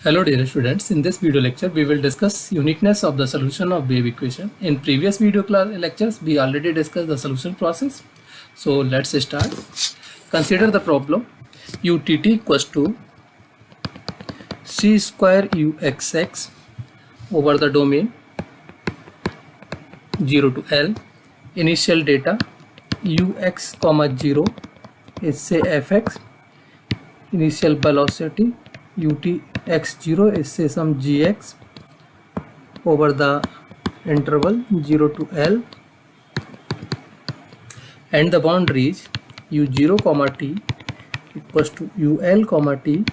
Hello dear students, in this video lecture we will discuss uniqueness of the solution of wave equation. In previous video lectures we already discussed the solution process. So let's start. Consider the problem utt equals to c square uxx over the domain 0 to L. Initial data ux comma 0 is say fx. Initial velocity ut x0 is say some gx over the interval 0 to L, and the boundaries u0 comma t equals to ul comma t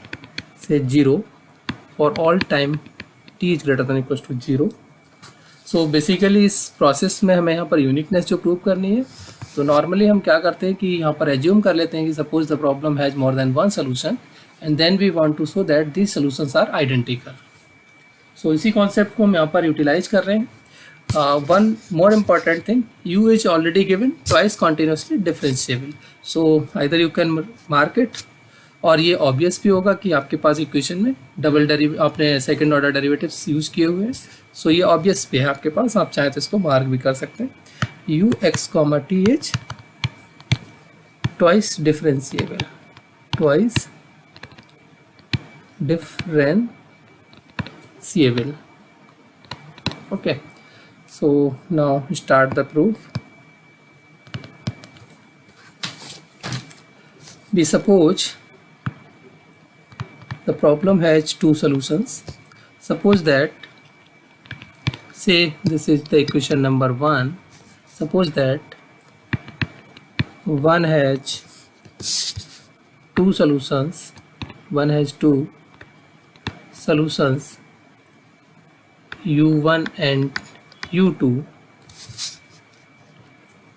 say 0 for all time t is greater than equals to 0. So basically इस process में हमें यहाँ पर uniqueness जो prove करनी है, तो normally हम क्या करते हैं कि यहाँ पर एज्यूम कर लेते हैं कि suppose the problem has more than one solution and then we want to show that these solutions are identical. So इसी कॉन्सेप्ट को हम यहाँ पर यूटिलाइज कर रहे हैं. One more important thing, you is already given twice continuously differentiable, so either you can mark it, और ये ऑब्वियस भी होगा कि आपके पास इक्वेशन में आपने सेकंड ऑर्डर डेरिवेटिव्स यूज किए हुए हैं. सो ये ऑब्वियस भी है आपके पास, आप चाहें तो इसको मार्क भी कर सकते हैं. You x comma T H twice differentiable, twice differentiable. Okay, so now start the proof. We suppose the problem has two solutions. Suppose that, say this is the equation number 1. Suppose that one has two solutions, one has two solutions u1 and u2.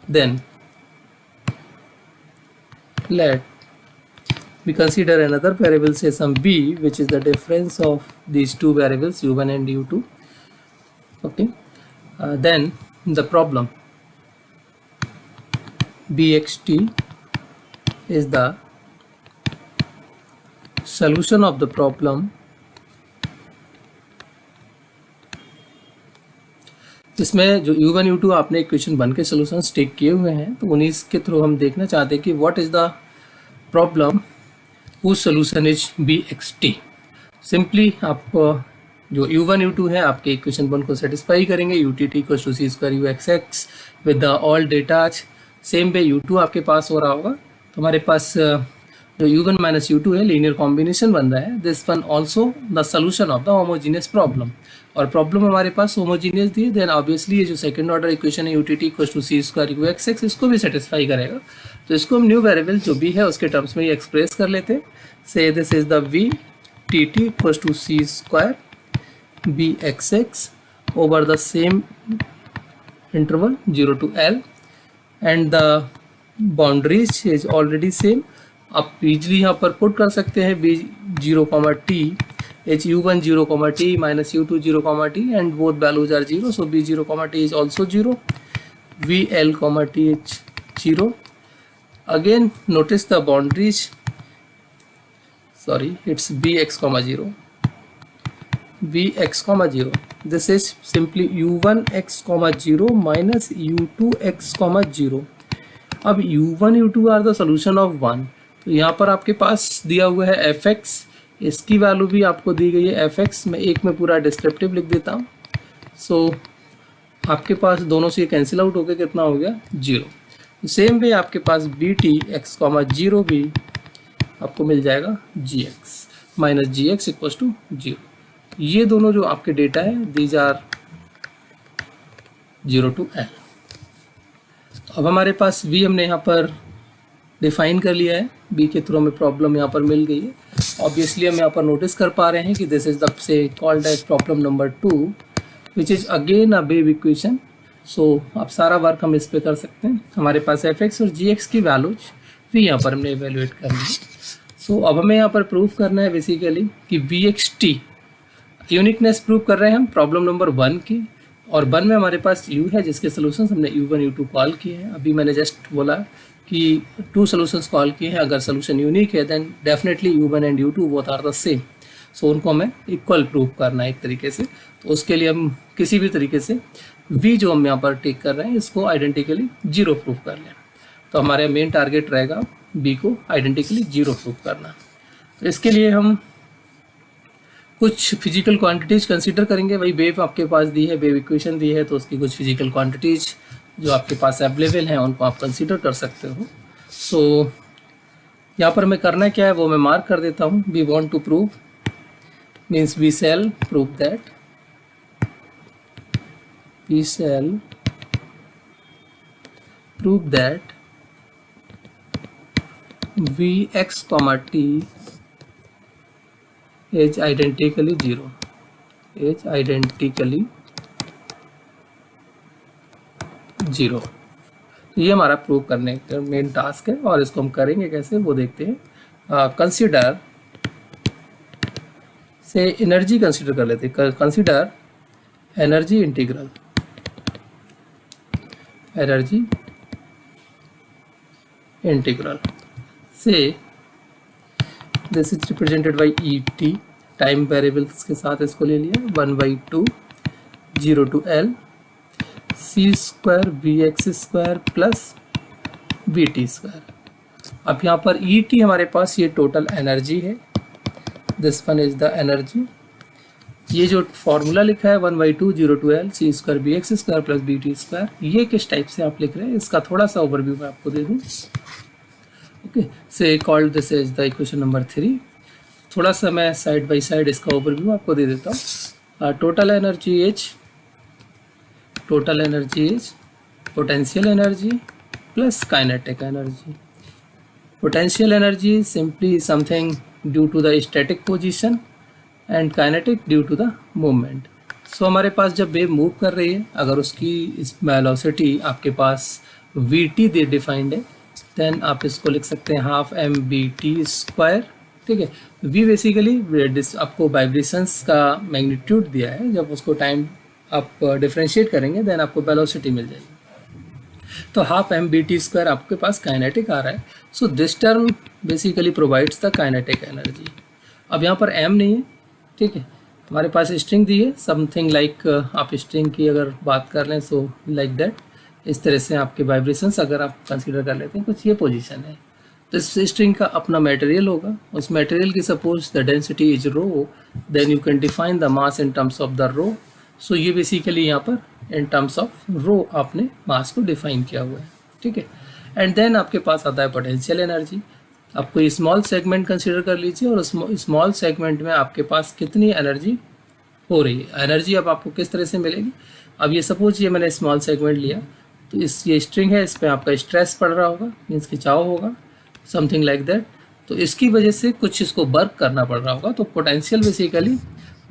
Then let we consider another variable, say some b, which is the difference of these two variables u1 and u2. Okay, then the problem bxt is the solution of the problem इसमें जो u1 u2 आपने equation 1 के solutions take किए हुए हैं, तो उन्हीं के थ्रू हम देखना चाहते हैं कि what is the problem whose solution is bxt. Simply आप जो u1 u2 है आपके इक्वेशन 1 को सेटिस्फाई करेंगे. utt equals to c square uxx with the all data. Same way u2 आपके पास हो रहा होगा, तो हमारे पास जो u1 माइनस u2 है लीनियर कॉम्बिनेशन बन रहा है. This one also the solution of the homogeneous problem, और प्रॉब्लम हमारे पास होमोजीनियस दी है. देन ऑब्वियसली ये जो सेकंड ऑर्डर इक्वेशन है utt equals to c square uxx, इसको भी सेटिस्फाई करेगा. तो इसको हम न्यू वेरिएबल जो भी है उसके टर्म्स में ही एक्सप्रेस कर लेते हैं. So this is the v tt equals to c square bxx over the same interval 0 to L, and the boundaries is already same. आप इजली यहाँ पर पुट कर सकते हैं b0 comma t h u1 0 comma t minus u2 0 comma t, and both values are 0, so b0 comma t is also 0. vl comma t h 0. Again notice the boundaries, sorry, it's bx comma 0, bx comma 0. This is simply u1 x comma 0 minus u2 x comma 0. अब u1 u2 are the solution of 1, तो यहाँ पर आपके पास दिया हुआ है fx, इसकी value भी आपको दी गई है fx. मैं एक में पूरा डिस्क्रिप्टिव लिख देता हूँ. सो आपके पास दोनों से कैंसिल आउट होकर कितना हो गया 0. सेम वे आपके पास bt x कॉमा 0 भी आपको मिल जाएगा gx minus gx equals to 0. ये दोनों जो आपके डेटा है दीज आर 0 to L. अब हमारे पास v हमने यहाँ पर डिफाइन कर लिया है, b के थ्रू हमें प्रॉब्लम यहाँ पर मिल गई है. ऑब्वियसली हम यहाँ पर नोटिस कर पा रहे हैं कि this is the so called as problem number 2 which is again a wave equation. So अब सारा वर्क हम इस पे कर सकते हैं. हमारे पास fx और gx की वैल्यूज भी यहाँ पर हमने एवेल्युएट कर ली. सो अब हमें यहाँ पर प्रूव करना है बेसिकली कि bxt यूनिकनेस प्रूव कर रहे हैं हम प्रॉब्लम नंबर 1 की, और 1 में हमारे पास u है जिसके सोल्यूशन हमने u1 u2 कॉल किए हैं. अभी मैंने जस्ट बोला कि 2 सॉल्यूशंस कॉल किए हैं. अगर सोल्यूशन यूनिक है then definitely u1 and u2 both are the same. So उनको हमें इक्वल प्रूव करना है एक तरीके से। तो उसके लिए हम किसी भी तरीके से v जो हम यहाँ पर टेक कर रहे हैं इसको आइडेंटिकली 0 प्रूव कर लें। तो हमारे मेन टारगेट रहेगा b को आइडेंटिकली 0 प्रूव करना। तो इसके लिए हम कुछ फिजिकल क्वांटिटीज कंसीडर करेंगे। वही वेव आपके पास दी है, वेव इक्वेशन दी है, तो उसकी कुछ फिजिकल क्वांटिटीज जो आपके पास अवेलेबल हैं उनको आप कंसीडर कर सकते हो। सो यहाँ पर मैं करना क्या है वो मैं मार्क कर देता हूँ। We want to prove means we shall prove that Vx, t is identically 0, is identically 0। तो ये हमारा प्रूव करने का मेन टास्क है और इसको हम करेंगे कैसे वो देखते हैं। कंसीडर से एनर्जी कंसीडर कर लेते हैं। Consider energy integral, energy integral so this is represented by e t, time variables के साथ इसको ले लिया 1/2 0 to L c square v x square plus v t square. अब यहाँ पर ई टी हमारे पास ये टोटल एनर्जी है, this one is the energy. ये जो फॉर्मूला लिखा है 1/2 0 to L c square b x square plus b t square, ये किस टाइप से आप लिख रहे हैं इसका थोड़ा सा ओवरव्यू मैं आपको दे दूँ। Okay, so called this is the equation number 3। थोड़ा सा मैं साइड बाय साइड इसका ओवरव्यू आपको दे देता हूँ। Total energy is potential energy plus kinetic energy. Potential energy simply something due to the static position and kinetic due to the movement. So हमारे पास जब वेव मूव कर रही है, अगर उसकी वेलोसिटी आपके पास वी टी डिफाइंड है, देन आप इसको लिख सकते हैं half m b t square. ठीक है, वी बेसिकली आपको वाइब्रेशंस का मैग्नीट्यूड दिया है, जब उसको टाइम आप डिफ्रेंशिएट करेंगे देन आपको वेलोसिटी मिल जाएगी। तो half m b t square आपके पास काइनेटिक आ रहा है। So this term basically provides the kinetic energy. अब यहाँ पर एम नहीं है, ठीक है, हमारे पास स्ट्रिंग दी है समथिंग लाइक आप स्ट्रिंग की अगर बात कर लें सो लाइक दैट, इस तरह से आपके वाइब्रेशंस अगर आप कंसीडर कर लेते हैं कुछ ये पोजीशन है। तो इस स्ट्रिंग का अपना मटेरियल होगा, उस मटेरियल की suppose the density is rho, then you can define the mass in terms of the rho. So ये बेसिकली यहाँ पर इन टर्म्स ऑफ रो आपने मास को डिफाइन किया हुआ है। ठीक है, एंड देन आपके पास आता है पोटेंशियल एनर्जी। आपको स्मॉल सेगमेंट कंसीडर कर लीजिए और स्मॉल सेगमेंट में आपके पास कितनी एनर्जी हो रही है। एनर्जी अब आपको किस तरह से मिलेगी, अब ये सपोज ये मैंने स्मॉल सेगमेंट लिया, तो ये स्ट्रिंग है, इस पर आपका स्ट्रेस पड़ रहा होगा, मीन्स खिंचाव होगा समथिंग लाइक दैट। तो इसकी वजह से कुछ इसको वर्क करना पड़ रहा होगा। तो potential basically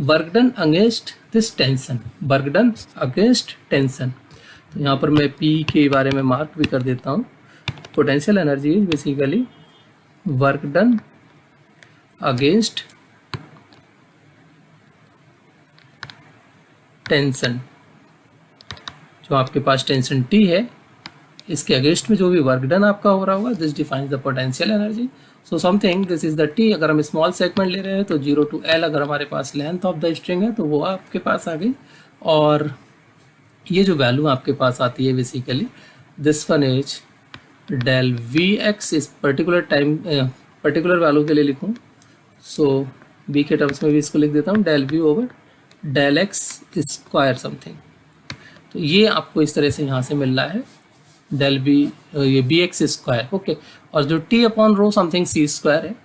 work done against this tension, work done against tension. तो यहाँ पर मैं पी के बारे में मार्क भी कर देता हूँ। Potential energy is basically work done against tension. जो आपके पास टेंशन टी है इसके अगेंस्ट में जो भी वर्क डन आपका हो रहा होगा, this defines the potential energy. So something this is the T. अगर हम स्मॉल सेगमेंट ले रहे हैं तो 0 to L अगर हमारे पास लेंथ ऑफ द स्ट्रिंग है तो वो आपके पास आ गई। और ये जो वैल्यू आपके पास आती है basically this one is del v x इस पर्टिकुलर टाइम पर्टिकुलर वैल्यू के लिए लिखूँ, सो बी के टर्म्स में भी इसको लिख देता हूँ del v over del x square something. तो ये आपको इस तरह से यहाँ से मिल रहा है डेल बी, ये बी एक्स स्क्वायर। ओके, और जो टी अपॉन रो समथिंग सी स्क्वायर है,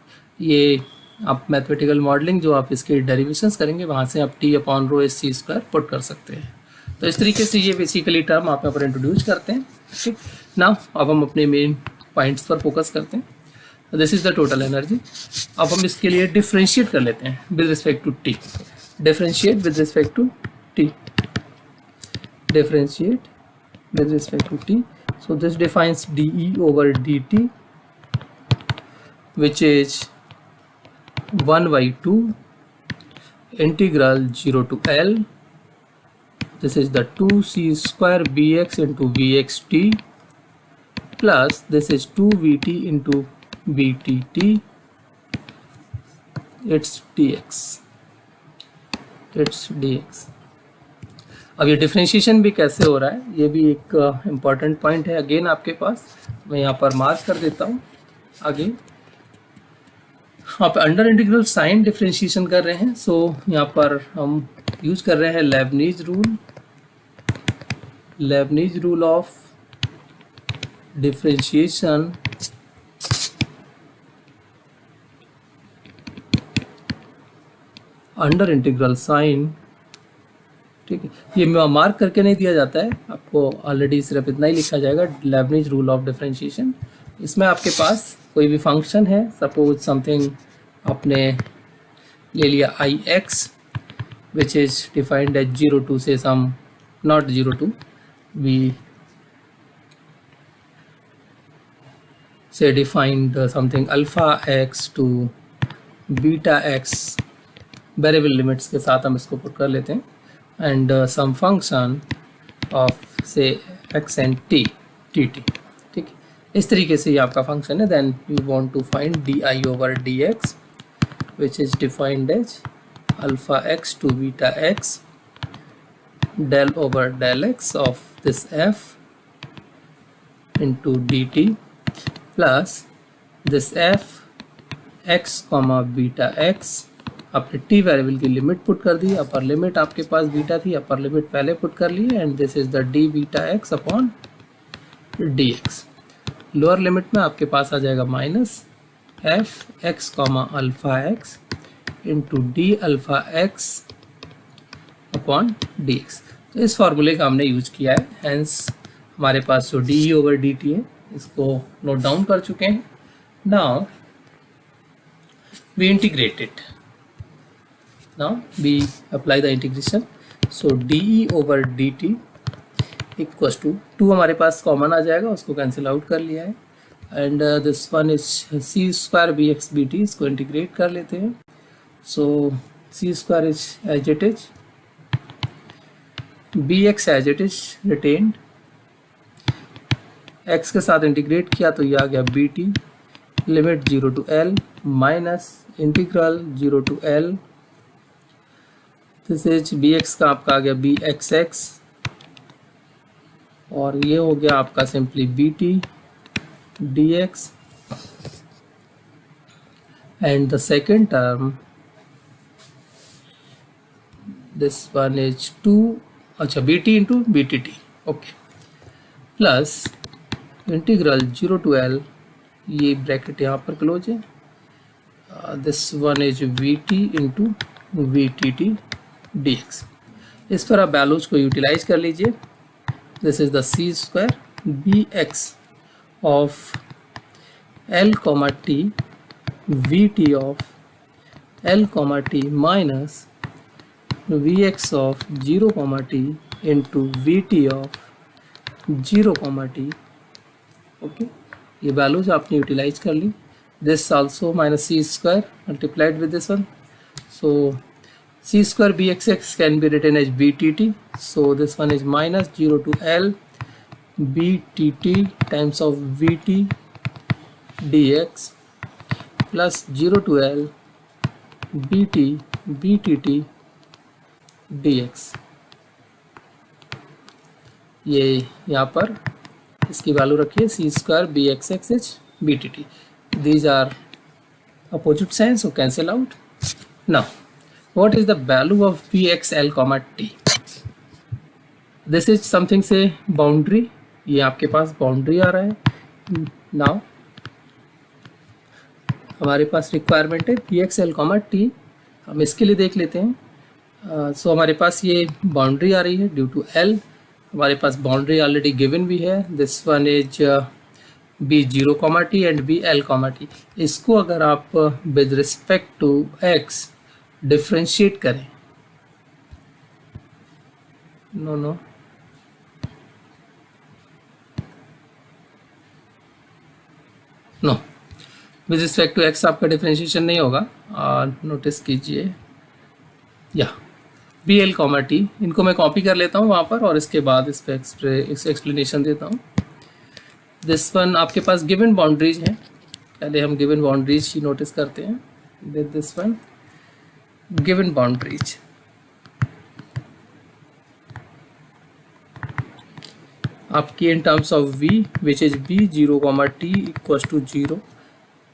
ये आप मैथमेटिकल मॉडलिंग जो आप इसके डेरिवेशंस करेंगे वहाँ से आप t upon rho s c square put कर सकते हैं। तो इस तरीके से ये बेसिकली टर्म आप यहाँ पर इंट्रोड्यूस करते हैं। ठीक, नाउ अब हम अपने मेन पॉइंट्स पर फोकस करते हैं। This is the total energy. अब हम इसके लिए डिफ्रेंशिएट कर लेते हैं with respect to t. Differentiate with respect to t, differentiate with respect to t. So this defines dE over dt, which is 1/2 integral 0 to L. This is the 2c square bx into vxt plus this is 2vt into vtt. It's dx. It's dx। अब ये differentiation भी कैसे हो रहा है, ये भी एक इम्पॉर्टेंट पॉइंट है अगेन आपके पास। मैं यहाँ पर मार्क कर देता हूँ आगे। आप अंडर इंटीग्रल साइन डिफ्रेंशिएशन कर रहे हैं, सो यहाँ पर हम यूज कर रहे हैं Leibniz rule of differentiation under integral sign. ठीक है, ये मार्क करके नहीं दिया जाता है आपको, ऑलरेडी सिर्फ इतना ही लिखा जाएगा, लेबनीज रूल ऑफ डिफरेंशिएशन। इसमें आपके पास कोई भी फंक्शन है, सपोज समथिंग आपने ले लिया I x which is defined as 0 to say some naught 0 to v say defined something alpha x to beta x, variable limits के साथ हम इसको पुट कर लेते हैं, and some function of say x and t t t. ठीक है, इस तरीके से ये आपका फंक्शन है। Then you want to find d I over d x which is defined as alpha x to beta x del over del x of this f into d t plus this f x comma beta x. आपने t variable की limit put कर दी, upper limit आपके पास beta थी, upper limit पहले put कर ली, and this is the d beta x upon d x. Lower limit में आपके पास आ जाएगा minus f x comma alpha x into d alpha x upon d x. तो इस फॉर्मूले का हमने यूज किया है, हेंस हमारे पास जो d e over d t है इसको नोट डाउन कर चुके हैं। Now we integrate it. Now we apply the integration. So dE over dt equals to 2 हमारे पास कॉमन आ जाएगा, उसको कैंसिल आउट कर लिया है, and this one is c square b x b t, इसको इंटीग्रेट कर लेते हैं। So c square is as it is, b x as it is retained, x के साथ इंटीग्रेट किया तो ये आ गया b t, limit 0 to L minus integral 0 to L, this is b x का आपका आ गया बी एक्स एक्स, और ये हो गया आपका simply b t d x, and the second term this one is 2, अच्छा b t into b t t, okay, plus integral 0 to L, ये ब्रैकेट यहाँ पर क्लोज है, this one is v t into v t t dx। इस पर आप values को utilize कर लीजिए। This is the c square b x of l comma t v t of l comma T minus v x of 0 comma t into v t of 0 comma t. Okay, ये values आपने utilize कर ली। This also minus c square multiplied with this one, so c square bxx can be written as btt, so this one is minus 0 to L btt times of vt dx plus 0 to L bt btt dx। ये यहाँ पर इसकी value रखिए, c square bxx btt, these are opposite signs, so cancel out। now what is the value of bxl comma t? this is something से boundary, ये आपके पास boundary आ रहा है। now हमारे पास रिक्वायरमेंट है bxl comma t, हम इसके लिए देख लेते हैं। सो हमारे पास ये बाउंड्री आ रही है ड्यू टू l, हमारे पास बाउंड्री ऑलरेडी गिवन भी है, this one is b0 comma t and bl comma t. इसको अगर आप with respect to x differentiate करें, no with respect to x आपका डिफ्रेंशिएशन नहीं होगा। नोटिस कीजिए या बी एल कॉमा टी, इनको मैं कॉपी कर लेता हूँ वहाँ पर, और इसके बाद इस पर एक्सप्लेनेशन देता हूँ। दिस वन आपके पास गिवन बाउंड्रीज हैं, पहले हम गिवन बाउंड्रीज ही नोटिस करते हैं। दिस वन गिवन बाउंड्रीज, आपकी in terms of v which is b 0 comma t equals to 0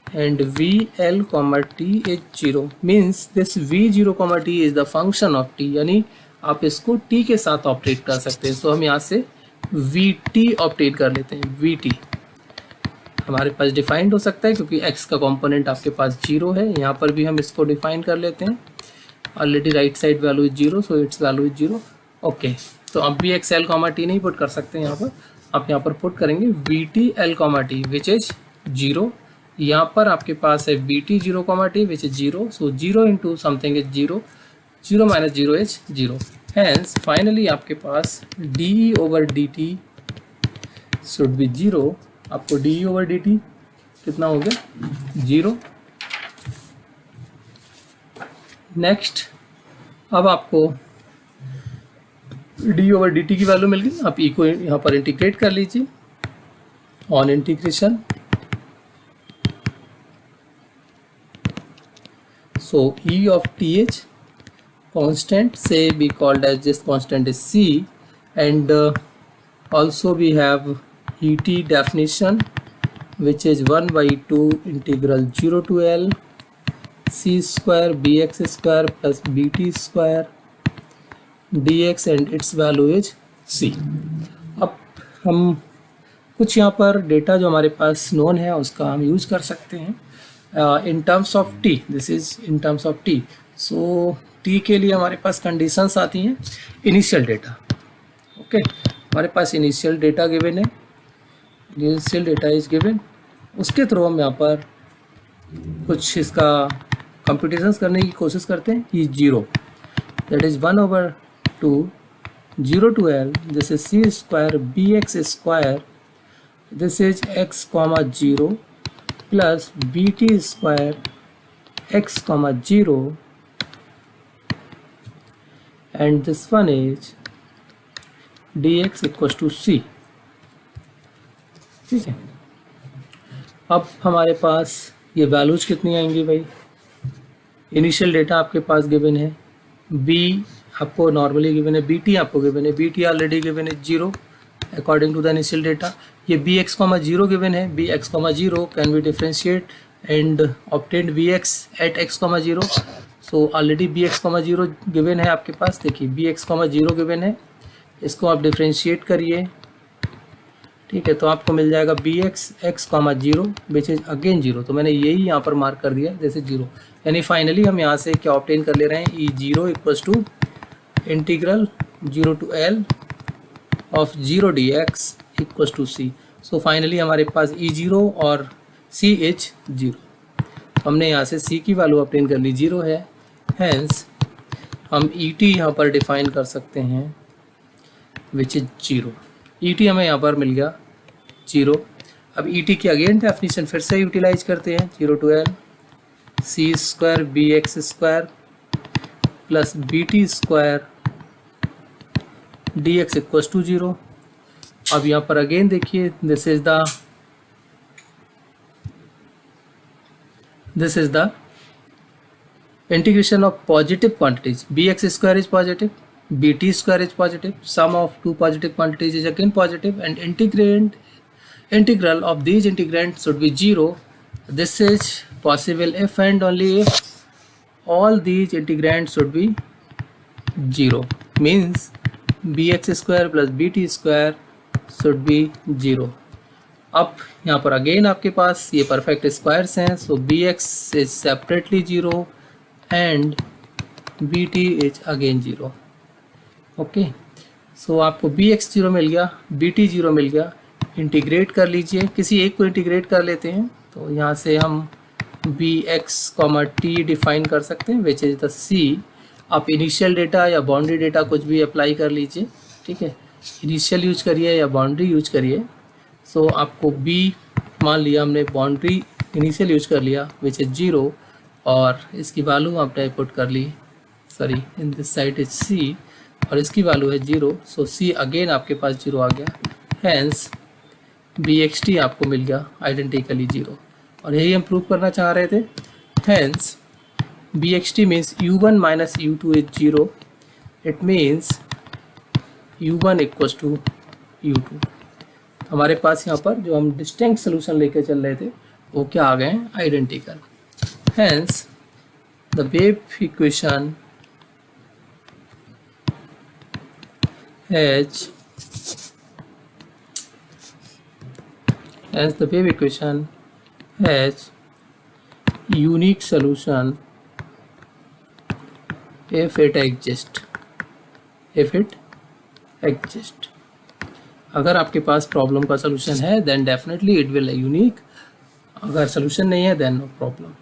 and v l comma t is 0 means this v 0 comma t is the function of t, यानी आप इसको t के साथ operate कर सकते हैं। तो हम यहाँ से vt ऑपरेट कर लेते हैं। vt हमारे पास डिफाइंड हो सकता है क्योंकि x का कंपोनेंट आपके पास 0 है। यहाँ पर भी हम इसको डिफाइन कर लेते हैं। Already right side value is 0 so it's value is 0। Okay, तो अब भी एक्स एल कॉमा टी नहीं पुट कर सकते यहाँ पर। आप यहाँ पर पुट करेंगे v t l comma t which is 0। यहाँ पर आपके पास है v t 0 comma t which is 0। So 0 into something is 0, 0 minus 0 is 0। Hence finally आपके पास D over d T should be 0। आपको डी ओवर डी टी कितना हो गया? 0। नेक्स्ट, अब आपको डी ओवर डी टी की वैल्यू मिल गई। आप ई को यहाँ पर इंटीग्रेट कर लीजिए। On integration so E of T H constant say be called as this constant is c and also we have et definition which is 1 by 2 integral 0 to L c square bx square plus bt square dx and its value is c। अब हम कुछ यहाँ पर data जो हमारे पास known है उसका हम यूज़ कर सकते हैं इन terms of T. This is in terms of T. So T के लिए हमारे पास कंडीशंस आती हैं। इनिशियल डेटा, ओके, हमारे पास इनिशियल डेटा गिवन है। इनिशियल डेटा इज गिवन, उसके थ्रू हम यहाँ पर कुछ इसका कंप्यूटेशंस करने की कोशिश करते हैं। E 0 that is 1 over 2 0 to l this is c square b x square this is x comma 0 plus b t square x comma 0 and this one is dx equals to c। ठीक है, अब हमारे पास ये values कितनी आएंगी भाई? Initial data आपके पास गिवन है, b आपको नॉर्मली गिवन है, bt आपको गिवन है, bt ऑलरेडी गिवन है 0 according to the initial data. ये bx, 0 गिवन है, bx, 0 can be differentiate and obtain bx at x, 0। So already bx, 0 given है आपके पास। देखिए bx, 0 गिवन है, इसको आप डिफ्रेंशिएट करिए। ठीक है, तो आपको मिल जाएगा bx x, 0 which is again 0। तो मैंने यही यहाँ पर मार्क कर दिया जैसे 0। यानी फाइनली हम यहाँ से क्या ऑब्टेन कर ले रहे हैं? E 0 equals to integral 0 to l of 0 dx equals to c। So finally हमारे पास ई 0 और c इज 0। हमने यहाँ से c की वैल्यू ऑब्टेन कर ली, 0 है। हैंस हम et यहाँ पर डिफाइन कर सकते हैं विच इज 0। et हमें यहाँ पर मिल गया 0। अब et की अगेन डेफिनेशन फिर से यूटिलाइज करते हैं। 0 to l c square b x square plus b t square d x equals to 0। अब यहाँ पर अगेन देखिए this is the integration of positive quantities। bx square is positive, bt square is positive, sum of two positive quantities is again positive and integral of these integrands should be 0। This is possible if and only if all these integrands should be 0 means bx square plus bt square should be 0। अब यहाँ पर again आपके पास ये perfect squares हैं। So bx is separately 0 and bt is again 0। Okay, so आपको bx 0 मिल गया, bt 0 मिल गया। Integrate कर लीजिए, किसी एक को इंटीग्रेट कर लेते हैं। तो यहाँ से हम bx, t डिफाइन कर सकते हैं विच इज़ द c। आप इनिशियल डेटा या बाउंड्री डेटा कुछ भी अप्लाई कर लीजिए। ठीक है, इनिशियल यूज करिए या बाउंड्री यूज करिए। सो आपको b मान लिया हमने, बाउंड्री इनिशियल यूज कर लिया विच इज़ 0 और इसकी वैल्यू आपने पुट कर ली, sorry in this side is c और इसकी वैल्यू है 0। सो c अगेन आपके पास 0 आ गया। हैंस bxt आपको मिल गया आइडेंटिकली 0 और यही हम प्रूव करना चाह रहे थे। Hence bxt means u1 minus u2 is 0। It means u1 equals to u2। हमारे पास यहाँ पर जो हम डिस्टिंक्ट सोल्यूशन लेके चल रहे थे वो क्या आ गए हैं, identical. Hence the wave equation has unique solution if it exists। अगर आपके पास प्रॉब्लम का सोल्यूशन है then definitely it will unique, अगर सोल्यूशन नहीं है देन नो प्रॉब्लम।